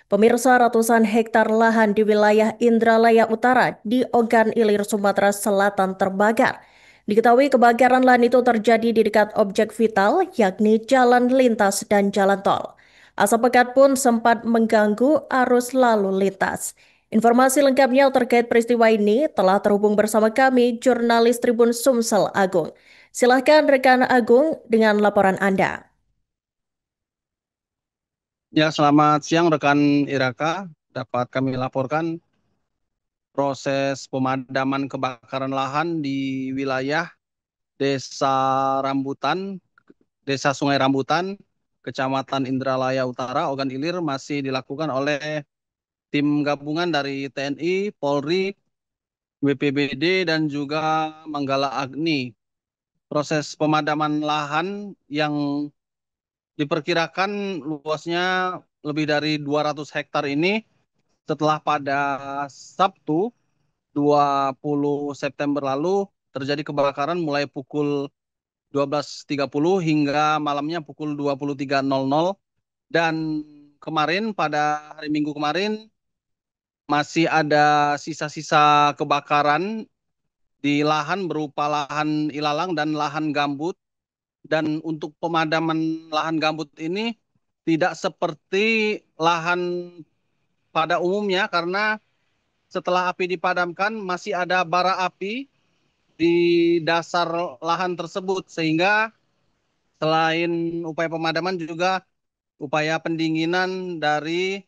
Pemirsa, ratusan hektar lahan di wilayah Indralaya Utara di Ogan Ilir, Sumatera Selatan terbakar. Diketahui kebakaran lahan itu terjadi di dekat objek vital, yakni jalan lintas dan jalan tol. Asap pekat pun sempat mengganggu arus lalu lintas. Informasi lengkapnya terkait peristiwa ini telah terhubung bersama kami, jurnalis Tribun Sumsel Agung. Silahkan rekan Agung dengan laporan Anda. Ya, selamat siang rekan Iraka. Dapat kami laporkan proses pemadaman kebakaran lahan di wilayah Desa Rambutan, Desa Sungai Rambutan, Kecamatan Indralaya Utara, Ogan Ilir masih dilakukan oleh tim gabungan dari TNI, Polri, BPBD, dan juga Manggala Agni. Proses pemadaman lahan yang diperkirakan luasnya lebih dari 200 hektar ini setelah pada Sabtu 20 September lalu terjadi kebakaran mulai pukul 12.30 hingga malamnya pukul 23.00 dan kemarin pada hari Minggu kemarin masih ada sisa-sisa kebakaran di lahan berupa lahan ilalang dan lahan gambut, dan untuk pemadaman lahan gambut ini tidak seperti lahan pada umumnya karena setelah api dipadamkan masih ada bara api di dasar lahan tersebut, sehingga selain upaya pemadaman juga upaya pendinginan dari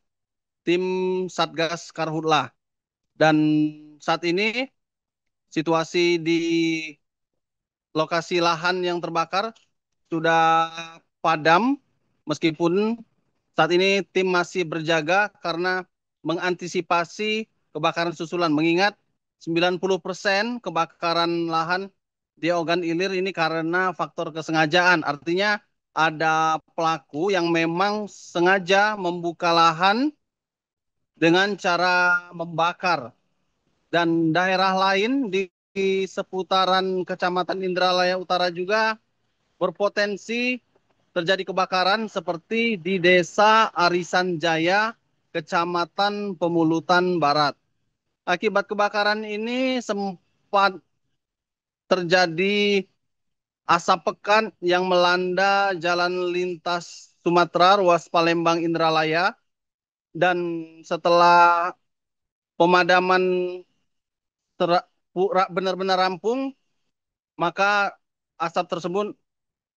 tim Satgas Karhutlah. Dan saat ini situasi di lokasi lahan yang terbakar sudah padam, meskipun saat ini tim masih berjaga karena mengantisipasi kebakaran susulan, mengingat 90% kebakaran lahan di Ogan Ilir ini karena faktor kesengajaan. Artinya ada pelaku yang memang sengaja membuka lahan dengan cara membakar. Dan daerah lain di seputaran Kecamatan Indralaya Utara juga berpotensi terjadi kebakaran seperti di Desa Arisan Jaya, Kecamatan Pemulutan Barat. Akibat kebakaran ini sempat terjadi asap pekat yang melanda jalan lintas Sumatera ruas Palembang Indralaya, dan setelah pemadaman benar-benar rampung, maka asap tersebut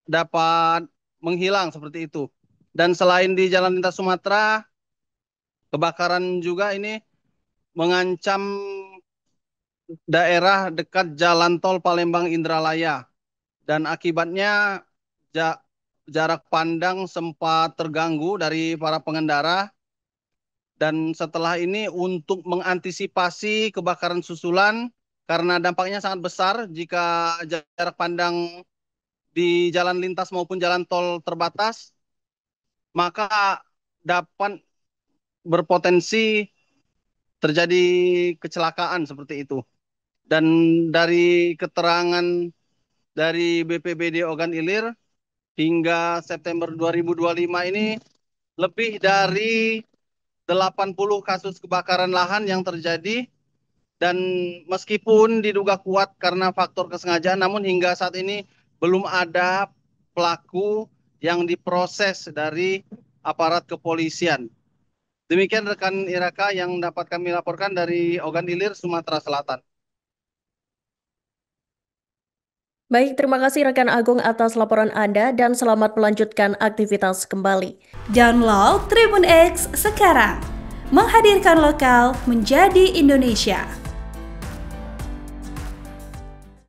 dapat menghilang seperti itu. Dan selain di jalan lintas Sumatera, kebakaran juga ini mengancam daerah dekat jalan tol Palembang Indralaya. Dan akibatnya jarak pandang sempat terganggu dari para pengendara. Dan setelah ini untuk mengantisipasi kebakaran susulan, karena dampaknya sangat besar jika jarak pandang di jalan lintas maupun jalan tol terbatas, maka dapat berpotensi terjadi kecelakaan seperti itu. Dan dari keterangan dari BPBD Ogan Ilir, hingga September 2025 ini lebih dari 80 kasus kebakaran lahan yang terjadi, dan meskipun diduga kuat karena faktor kesengajaan, namun hingga saat ini belum ada pelaku yang diproses dari aparat kepolisian. Demikian rekan Iraka yang dapat kami laporkan dari Ogan Ilir, Sumatera Selatan. Baik, terima kasih rekan Agung atas laporan Anda dan selamat melanjutkan aktivitas kembali. Download Tribun X sekarang, menghadirkan lokal menjadi Indonesia.